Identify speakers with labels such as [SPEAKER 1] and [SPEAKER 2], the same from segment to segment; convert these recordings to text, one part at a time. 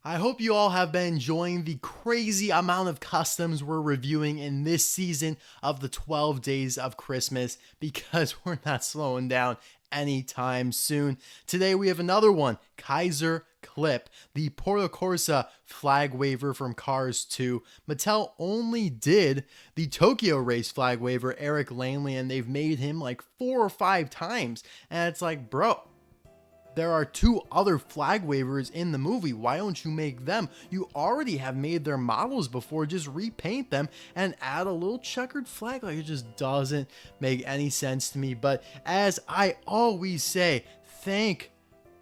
[SPEAKER 1] I hope you all have been enjoying the crazy amount of customs we're reviewing in this season of the 12 Days of Christmas, because we're not slowing down anytime soon. Today we have another one, Kaizer Klipp, the Porto Corsa flag waver from Cars 2. Mattel only did the Tokyo race flag waver, Eric Langley, and they've made him like 4 or 5 times. And it's like, bro, there are 2 other flag wavers in the movie. Why don't you make them? You already have made their models before. Just repaint them and add a little checkered flag. Like, it just doesn't make any sense to me. But as I always say, thank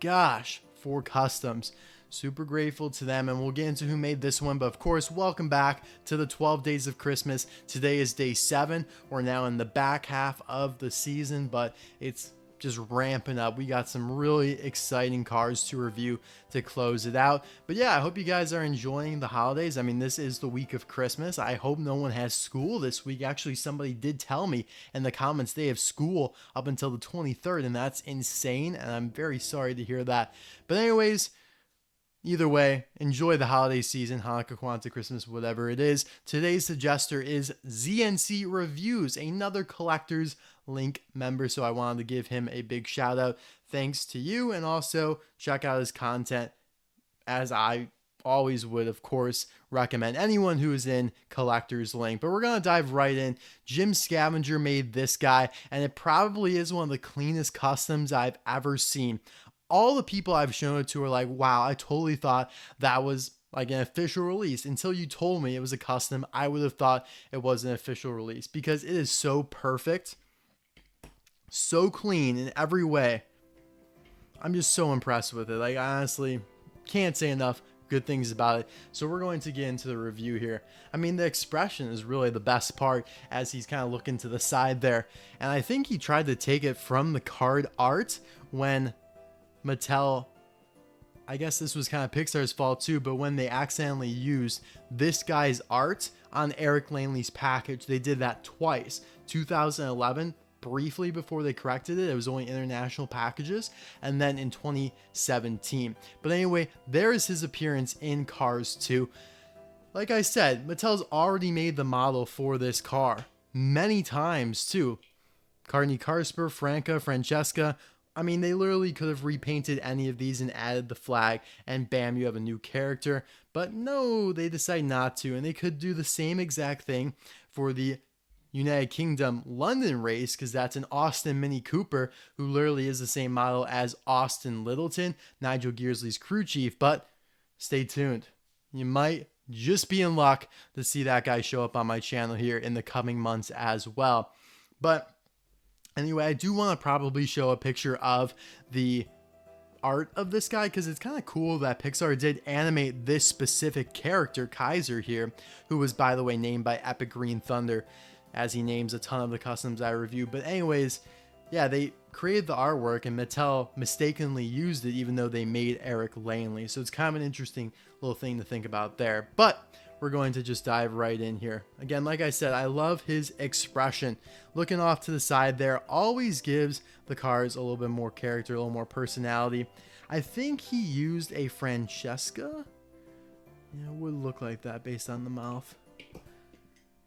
[SPEAKER 1] gosh for customs. Super grateful to them, and we'll get into who made this one. But of course, welcome back to the 12 Days of Christmas. Today is day 7. We're now in the back half of the season, but it's just ramping up. We got some really exciting cars to review to close it out. But yeah, I hope you guys are enjoying the holidays. I mean, this is the week of Christmas. I hope no one has school this week. Actually, somebody did tell me in the comments they have school up until the 23rd, and that's insane, and I'm very sorry to hear that. But anyways, either way, enjoy the holiday season, Hanukkah, Kwanzaa, Christmas, whatever it is. Today's suggester is ZNC Reviews, another collector's link member, so I wanted to give him a big shout out. Thanks to you, and also check out his content, as I always would, of course, recommend anyone who is in collector's link. But we're going to dive right in. Jim Scavenger made this guy, and it probably is one of the cleanest customs I've ever seen. All the people I've shown it to are like, wow, I totally thought that was like an official release. Until you told me it was a custom, I would have thought it was an official release, because it is so perfect, so clean in every way. I'm just so impressed with it. Like, I honestly can't say enough good things about it. So we're going to get into the review here. I mean, the expression is really the best part, as he's kind of looking to the side there. And I think he tried to take it from the card art when Mattel, I guess this was kind of Pixar's fault too, but when they accidentally used this guy's art on Eric Langley's package, they did that twice. 2011, briefly before they corrected it, it was only international packages, and then in 2017. But anyway, there is his appearance in Cars 2. Like I said, Mattel's already made the model for this car many times too. Carney Karsper, Franca, Francesca. I mean, they literally could have repainted any of these and added the flag, and bam, you have a new character. But no, they decide not to, and they could do the same exact thing for the United Kingdom London race, because that's an Austin Mini Cooper, who literally is the same model as Austin Littleton, Nigel Gearsley's crew chief. But stay tuned. You might just be in luck to see that guy show up on my channel here in the coming months as well. But anyway, I do want to probably show a picture of the art of this guy, because it's kind of cool that Pixar did animate this specific character, Kaizer here, who was, by the way, named by Epic Green Thunder, as he names a ton of the customs I review. But anyways, yeah, they created the artwork, and Mattel mistakenly used it, even though they made Eric Langley. So it's kind of an interesting little thing to think about there. But we're going to just dive right in here. Again, like I said, I love his expression. Looking off to the side there always gives the cars a little bit more character, a little more personality. I think he used a Francesca. Yeah, it would look like that based on the mouth.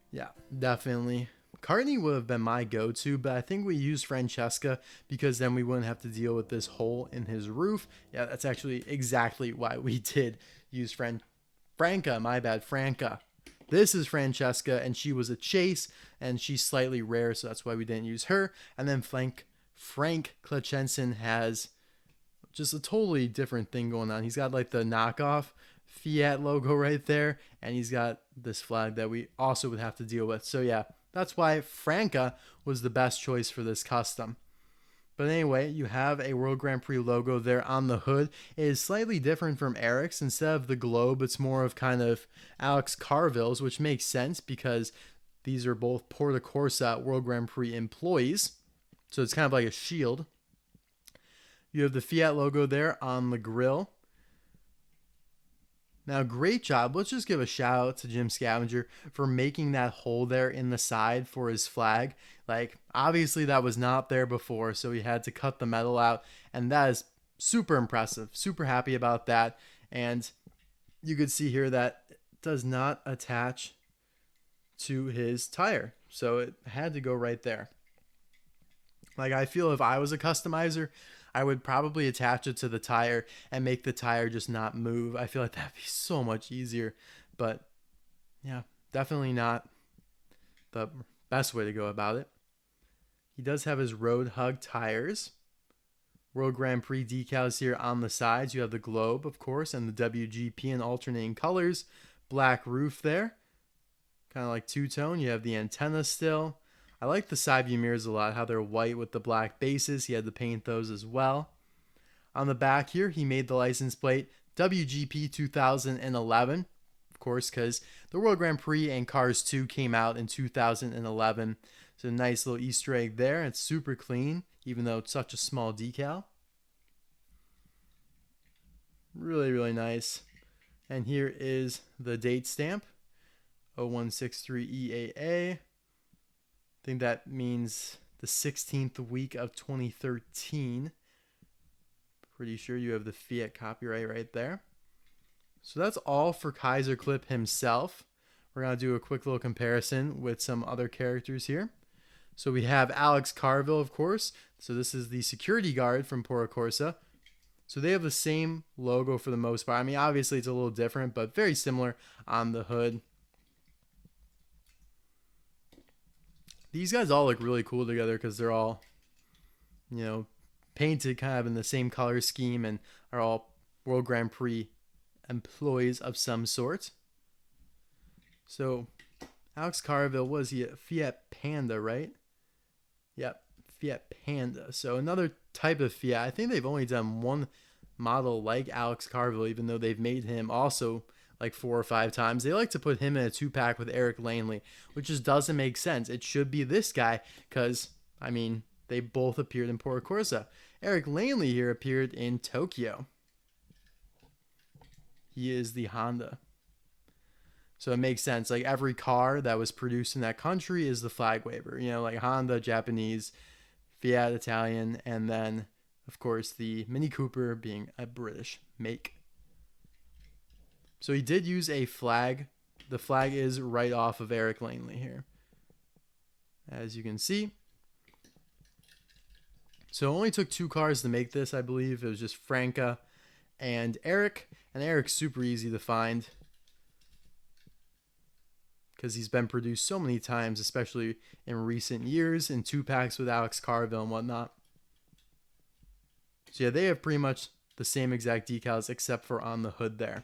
[SPEAKER 1] Yeah, definitely. Carney would have been my go-to, but I think we used Francesca because then we wouldn't have to deal with this hole in his roof. Yeah, that's actually exactly why we did use Franca, my bad, Franca. This is Francesca, and she was a chase, and she's slightly rare, so that's why we didn't use her. And then Frank Klechensen has just a totally different thing going on. He's got like the knockoff Fiat logo right there, and he's got this flag that we also would have to deal with. So yeah, that's why Franca was the best choice for this custom. But anyway, you have a World Grand Prix logo there on the hood. It is slightly different from Eric's. Instead of the globe, it's more of kind of Alex Carville's, which makes sense because these are both Porto Corsa World Grand Prix employees. So it's kind of like a shield. You have the Fiat logo there on the grill. Now, great job. Let's just give a shout out to Jim Scavenger for making that hole there in the side for his flag. Like, obviously that was not there before, so he had to cut the metal out, and that is super impressive. Super happy about that. And you could see here that it does not attach to his tire. So it had to go right there. Like, I feel if I was a customizer, I would probably attach it to the tire and make the tire just not move. I feel like that'd be so much easier. But yeah, definitely not the best way to go about it. He does have his Road Hug tires. World Grand Prix decals here on the sides. You have the globe, of course, and the WGP in alternating colors. Black roof there. Kind of like two-tone. You have the antenna still. I like the side view mirrors a lot, how they're white with the black bases. He had to paint those as well. On the back here, he made the license plate WGP 2011. Of course, because the World Grand Prix and Cars 2 came out in 2011. So nice little Easter egg there. It's super clean, even though it's such a small decal. Really, really nice. And here is the date stamp, 0163EAA. I think that means the 16th week of 2013. Pretty sure you have the Fiat copyright right there. So that's all for Kaizer Klipp himself. We're going to do a quick little comparison with some other characters here. So we have Alex Carville, of course. So this is the security guard from Porto Corsa. So they have the same logo for the most part. I mean, obviously it's a little different, but very similar on the hood. These guys all look really cool together because they're all, you know, painted kind of in the same color scheme and are all World Grand Prix employees of some sort. So Alex Carville, was he a Fiat Panda, right? Yep, Fiat Panda. So another type of Fiat. I think they've only done one model like Alex Carville, even though they've made him also like 4 or 5 times. They like to put him in a 2-pack with Eric Langley, which just doesn't make sense. It should be this guy because, I mean, they both appeared in Porto Corsa. Eric Langley here appeared in Tokyo. He is the Honda. So it makes sense. Like every car that was produced in that country is the flag waver. You know, like Honda, Japanese, Fiat, Italian, and then, of course, the Mini Cooper being a British make. So he did use a flag. The flag is right off of Eric Langley here, as you can see. So it only took 2 cars to make this, I believe. It was just Franca and Eric. And Eric's super easy to find because he's been produced so many times, especially in recent years, in 2-packs with Alex Carville and whatnot. So yeah, they have pretty much the same exact decals except for on the hood there.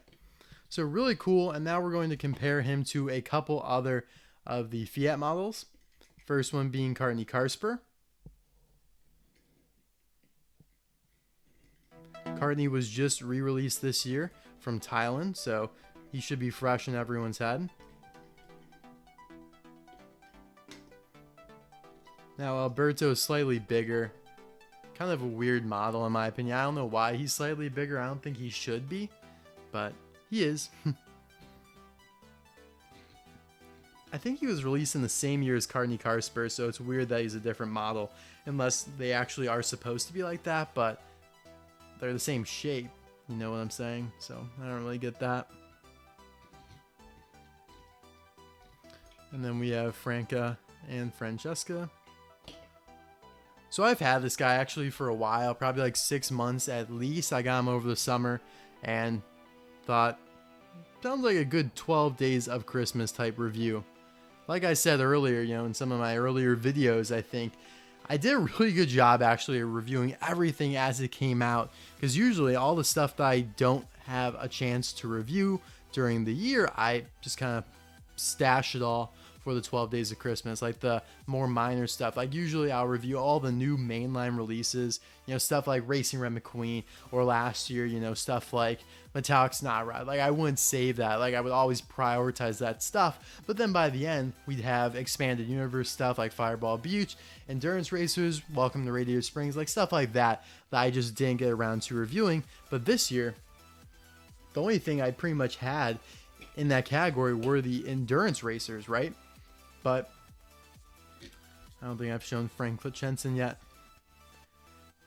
[SPEAKER 1] So really cool. And now we're going to compare him to a couple other of the Fiat models. First one being Courtney Karspur. Courtney was just re-released this year from Thailand, so he should be fresh in everyone's head. Now Alberto is slightly bigger. Kind of a weird model in my opinion. I don't know why he's slightly bigger. I don't think he should be, but he is. I think he was released in the same year as Courtney Karspur, so it's weird that he's a different model, unless they actually are supposed to be like that, but they're the same shape. You know what I'm saying? So I don't really get that. And then we have Franca and Francesca. So I've had this guy actually for a while, probably like 6 months at least. I got him over the summer and thought, sounds like a good 12 days of Christmas type review. Like I said earlier, you know, in some of my earlier videos, I think I did a really good job actually of reviewing everything as it came out, because usually all the stuff that I don't have a chance to review during the year, I just kind of stash it all for the 12 days of Christmas, like the more minor stuff. Like usually I'll review all the new mainline releases, you know, stuff like Racing Red McQueen, or last year, you know, stuff like Metallic Snot Rod. Like I wouldn't save that. Like I would always prioritize that stuff. But then by the end, we'd have expanded universe stuff like Fireball Beach, Endurance Racers, Welcome to Radiator Springs, like stuff like that that I just didn't get around to reviewing. But this year, the only thing I pretty much had in that category were the Endurance Racers, right? But I don't think I've shown Frank Klitschensen yet.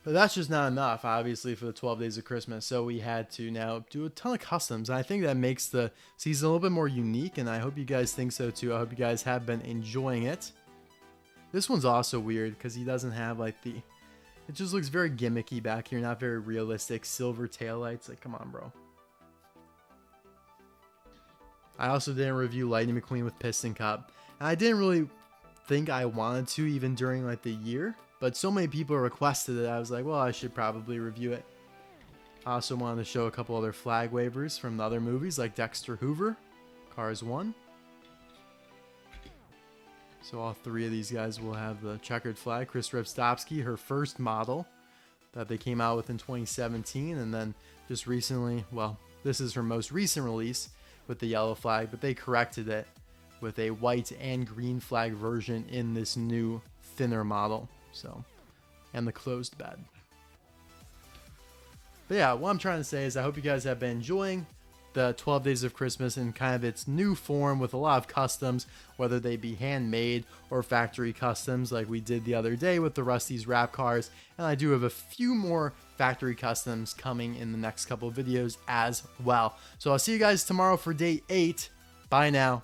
[SPEAKER 1] But that's just not enough, obviously, for the 12 days of Christmas. So we had to now do a ton of customs. And I think that makes the season a little bit more unique. And I hope you guys think so too. I hope you guys have been enjoying it. This one's also weird because he doesn't have like the... It just looks very gimmicky back here. Not very realistic. Silver taillights. Like, come on, bro. I also didn't review Lightning McQueen with Piston Cup. And I didn't really think I wanted to even during like the year. But so many people requested it, I was like, well, I should probably review it. I also wanted to show a couple other flag wavers from the other movies, like Dexter Hoover, Cars 1. So all three of these guys will have the checkered flag. Chris Revstopski, her first model that they came out with in 2017. And then just recently, well, this is her most recent release with the yellow flag, but they corrected it with a white and green flag version in this new thinner model. So, and the closed bed. But yeah, what I'm trying to say is I hope you guys have been enjoying the 12 Days of Christmas in kind of its new form with a lot of customs, whether they be handmade or factory customs like we did the other day with the Rusty's Rap Cars. And I do have a few more factory customs coming in the next couple of videos as well. So I'll see you guys tomorrow for day 8. Bye now.